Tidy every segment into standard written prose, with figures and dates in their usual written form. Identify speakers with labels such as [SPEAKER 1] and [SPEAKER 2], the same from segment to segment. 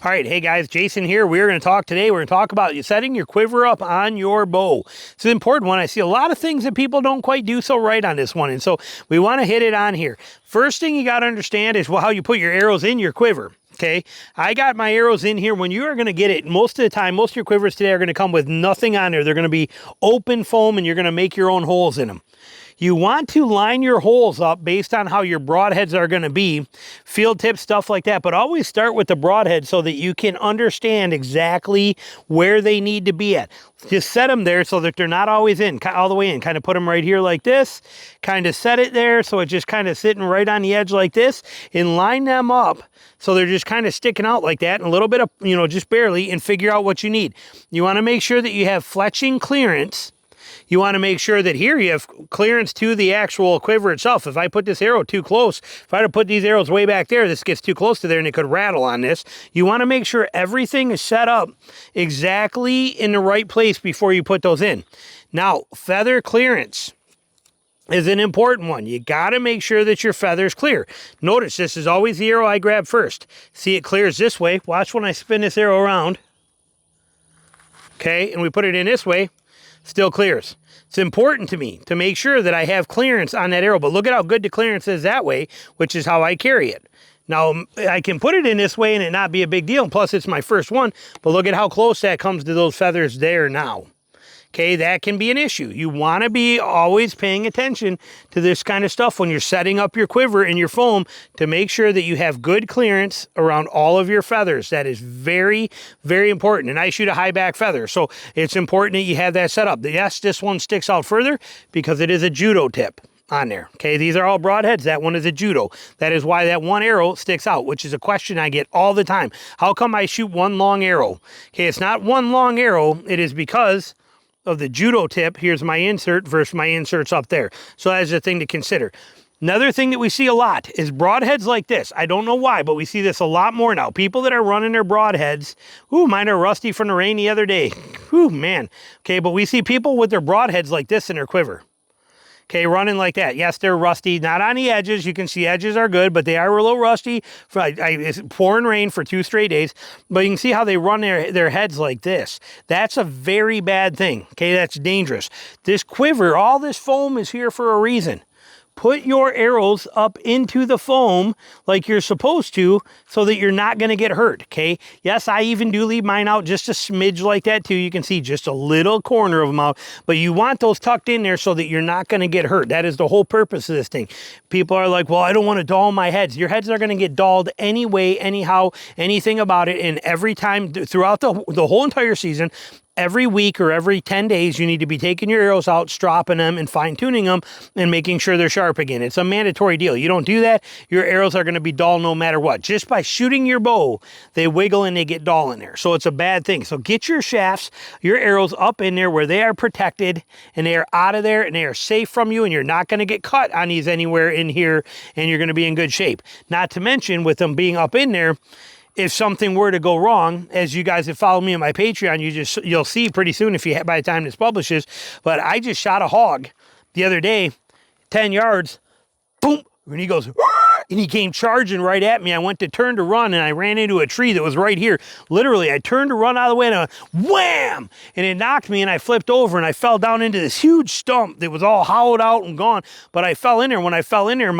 [SPEAKER 1] All right, hey guys, Jason here. We're going to talk about setting your quiver up on your bow. It's an important one. I see a lot of things that people don't quite do so right on this one, and so we want to hit it on here. First thing you got to understand is how you put your arrows in your quiver. Okay, I got my arrows in here. When you are going to get it, most of the time, most of your quivers today are going to come with nothing on there. They're going to be open foam, and you're going to make your own holes in them. You want to line your holes up based on how your broadheads are going to be, field tip, stuff like that, but always start with the broadhead so that you can understand exactly where they need to be at. Just set them there so that they're not always in, all the way in. Kind of put them right here like this, kind of set it there so it's just kind of sitting right on the edge like this, and line them up so they're just kind of sticking out like that, and a little bit of, just barely, and figure out what you need. You want to make sure that you have fletching clearance. You want to make sure that here you have clearance to the actual quiver itself. If I put this arrow too close, if I had to put these arrows way back there, this gets too close to there and it could rattle on this. You want to make sure everything is set up exactly in the right place before you put those in. Now, feather clearance is an important one. You got to make sure that your feather's clear. Notice this is always the arrow I grab first. See, it clears this way. Watch when I spin this arrow around. Okay, and we put it in this way, still clears. It's important to me to make sure that I have clearance on that arrow, but look at how good the clearance is that way, which is how I carry it. Now, I can put it in this way and it not be a big deal, plus it's my first one, but look at how close that comes to those feathers there now. Okay, that can be an issue. You want to be always paying attention to this kind of stuff when you're setting up your quiver and your foam to make sure that you have good clearance around all of your feathers. That is very, very important. And I shoot a high back feather, so it's important that you have that set up. Yes, this one sticks out further because it is a Judo tip on there. Okay, these are all broadheads. That one is a Judo. That is why that one arrow sticks out, which is a question I get all the time. How come I shoot one long arrow? Okay, it's not one long arrow. It is because of the Judo tip. Here's my insert versus my inserts up there. So that's a thing to consider. Another thing that we see a lot is broadheads like this. I don't know why, but we see this a lot more now. People that are running their broadheads, ooh, mine are rusty from the rain the other day. Ooh, man. Okay, but we see people with their broadheads like this in their quiver. Okay, running like that. Yes, they're rusty, not on the edges. You can see edges are good, but they are a little rusty. It's pouring rain for 2 straight days, but you can see how they run their heads like this. That's a very bad thing. Okay, that's dangerous. This quiver, all this foam is here for a reason. Put your arrows up into the foam like you're supposed to so that you're not going to get hurt, okay? Yes, I even do leave mine out just a smidge like that too. You can see just a little corner of them out, but you want those tucked in there so that you're not going to get hurt. That is the whole purpose of this thing. People are like, well, I don't want to dull my heads. Your heads are going to get dulled anyway, anyhow, anything about it, and every time throughout the whole entire season, every week or every 10 days, you need to be taking your arrows out, stropping them, and fine-tuning them, and making sure they're sharp again. It's a mandatory deal. You don't do that, your arrows are going to be dull no matter what. Just by shooting your bow, they wiggle and they get dull in there. So it's a bad thing. So get your shafts, your arrows up in there where they are protected, and they are out of there, and they are safe from you, and you're not going to get cut on these anywhere in here, and you're going to be in good shape. Not to mention, with them being up in there, if something were to go wrong, as you guys have followed me on my Patreon, you'll see pretty soon by the time this publishes, but I just shot a hog the other day, 10 yards, boom, and he goes, and he came charging right at me. I went to turn to run, and I ran into a tree that was right here. Literally, I turned to run out of the way, and I went, wham! And it knocked me, and I flipped over, and I fell down into this huge stump that was all hollowed out and gone. But I fell in there. When I fell in there,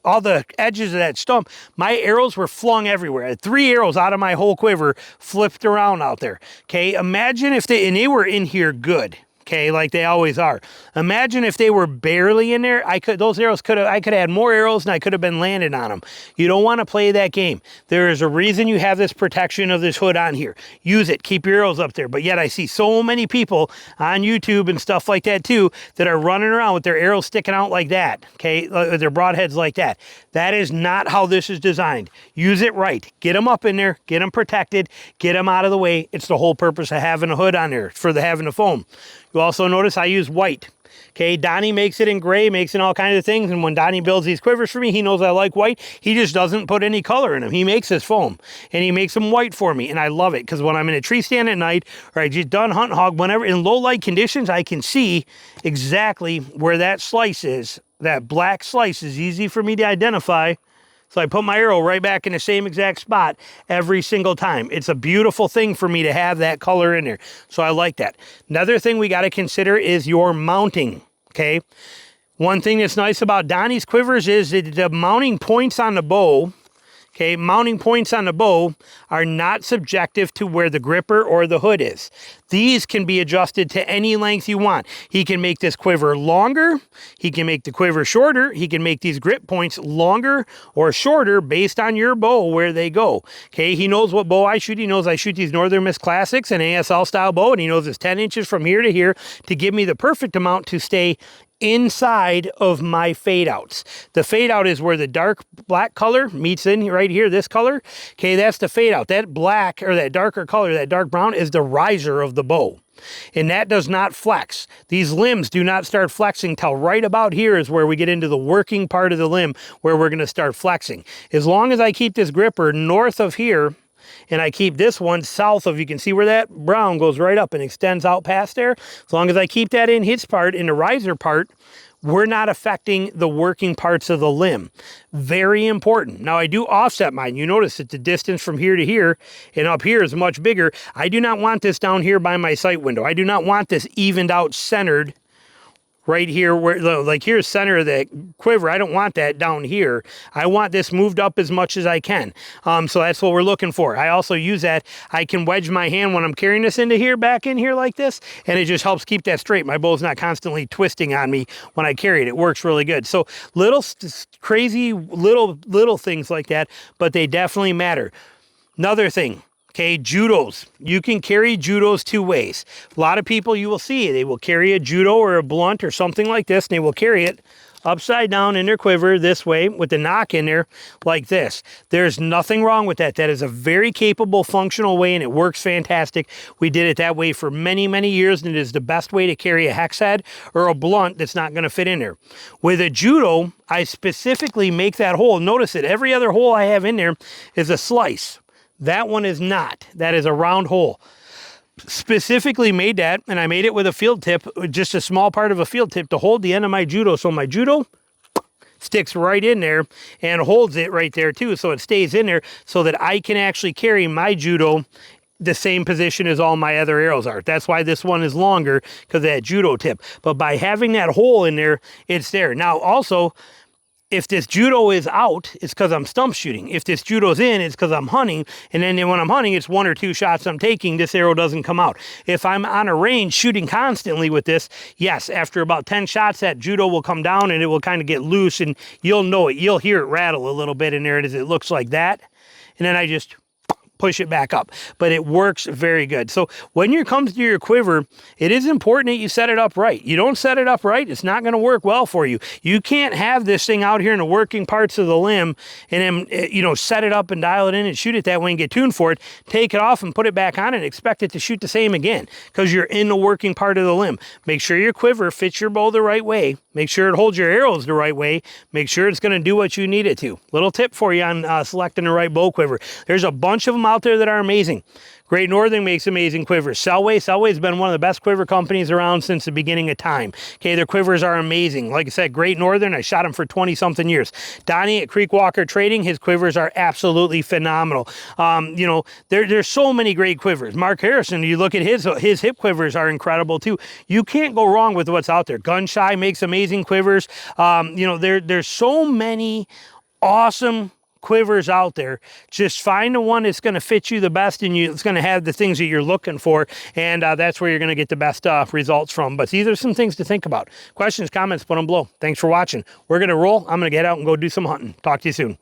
[SPEAKER 1] all the edges of that stump, my arrows were flung everywhere. I had 3 arrows out of my whole quiver flipped around out there. Okay, imagine if they were in here good. Okay, like they always are. Imagine if they were barely in there. I could have had more arrows and I could have been landing on them. You don't want to play that game. There is a reason you have this protection of this hood on here. Use it. Keep your arrows up there. But yet I see so many people on YouTube and stuff like that too that are running around with their arrows sticking out like that. Okay, with their broadheads like that. That is not how this is designed. Use it right. Get them up in there. Get them protected. Get them out of the way. It's the whole purpose of having a hood on there, for having the foam. You also notice I use white. Okay, Donnie makes it in gray, makes it all kinds of things, and when Donnie builds these quivers for me, he knows I like white. He just doesn't put any color in them. He makes his foam, and he makes them white for me, and I love it, because when I'm in a tree stand at night, or I just done hunt hog, whenever in low light conditions, I can see exactly where that slice is. That black slice is easy for me to identify. So I put my arrow right back in the same exact spot every single time. It's a beautiful thing for me to have that color in there. So I like that. Another thing we got to consider is your mounting, okay? One thing that's nice about Donnie's quivers is that the mounting points on the bow, okay, mounting points on the bow are not subjective to where the gripper or the hood is. These can be adjusted to any length you want. He can make this quiver longer. He can make the quiver shorter. He can make these grip points longer or shorter based on your bow, where they go. Okay, he knows what bow I shoot. He knows I shoot these Northern Miss Classics, an ASL style bow, and he knows it's 10 inches from here to here to give me the perfect amount to stay inside of my fade outs. The fade out is where the dark black color meets in right here, this color. Okay, that's the fade out. That black or that darker color, that dark brown, is the riser of the bow. And that does not flex. These limbs do not start flexing till right about here is where we get into the working part of the limb where we're going to start flexing. As long as I keep this gripper north of here, and I keep this one south of, you can see where that brown goes right up and extends out past there. As long as I keep that in his part, in the riser part, we're not affecting the working parts of the limb. Very important. Now I do offset mine. You notice that the distance from here to here and up here is much bigger. I do not want this down here by my sight window. I do not want this evened out, centered right here, where like here's center of the quiver. I don't want that down here. I want this moved up as much as I can. So that's what we're looking for. I also use that. I can wedge my hand when I'm carrying this into here, back in here like this, and it just helps keep that straight. My bow's not constantly twisting on me when I carry it. It works really good. So little crazy little things like that, but they definitely matter. Another thing. Okay, judos. You can carry judos two ways. A lot of people you will see, they will carry a judo or a blunt or something like this, and they will carry it upside down in their quiver this way with the knock in there like this. There's nothing wrong with that. That is a very capable, functional way, and it works fantastic. We did it that way for many, many years, and it is the best way to carry a hex head or a blunt that's not going to fit in there. With a judo, I specifically make that hole. Notice that every other hole I have in there is a slice. That one is not. That is a round hole. Specifically made that, and I made it with a field tip, just a small part of a field tip to hold the end of my judo. So my judo sticks right in there and holds it right there too. So it stays in there so that I can actually carry my judo the same position as all my other arrows are. That's why this one is longer, because of that judo tip. But by having that hole in there, it's there. Now also, if this judo is out, it's because I'm stump shooting. If this judo's in, it's because I'm hunting. And then when I'm hunting, it's 1 or 2 shots I'm taking. This arrow doesn't come out. If I'm on a range shooting constantly with this, yes, after about 10 shots, that judo will come down and it will kind of get loose, and you'll know it. You'll hear it rattle a little bit in there as it looks like that. And then I just push it back up, but it works very good. So when you come to your quiver, it is important that you set it up right. You don't set it up right, it's not going to work well for you. You can't have this thing out here in the working parts of the limb and then, you know, set it up and dial it in and shoot it that way and get tuned for it, take it off and put it back on and expect it to shoot the same again, because you're in the working part of the limb. Make sure your quiver fits your bow the right way. Make sure it holds your arrows the right way. Make sure it's going to do what you need it to. Little tip for you on selecting the right bow quiver. There's a bunch of them out there that are amazing. Great Northern makes amazing quivers. Selway's been one of the best quiver companies around since the beginning of time. Okay, their quivers are amazing. Like I said, Great Northern, I shot them for 20-something years. Donnie at Creekwalker Trading, his quivers are absolutely phenomenal. You know, there's so many great quivers. Mark Harrison, you look at his hip quivers are incredible too. You can't go wrong with what's out there. Gunshy makes amazing quivers. You know, there's so many awesome quivers out there. Just find the one that's going to fit you the best, and it's going to have the things that you're looking for, and that's where you're going to get the best results from. But these are some things to think about. Questions, comments, put them below. Thanks for watching. We're going to roll. I'm going to get out and go do some hunting. Talk to you soon.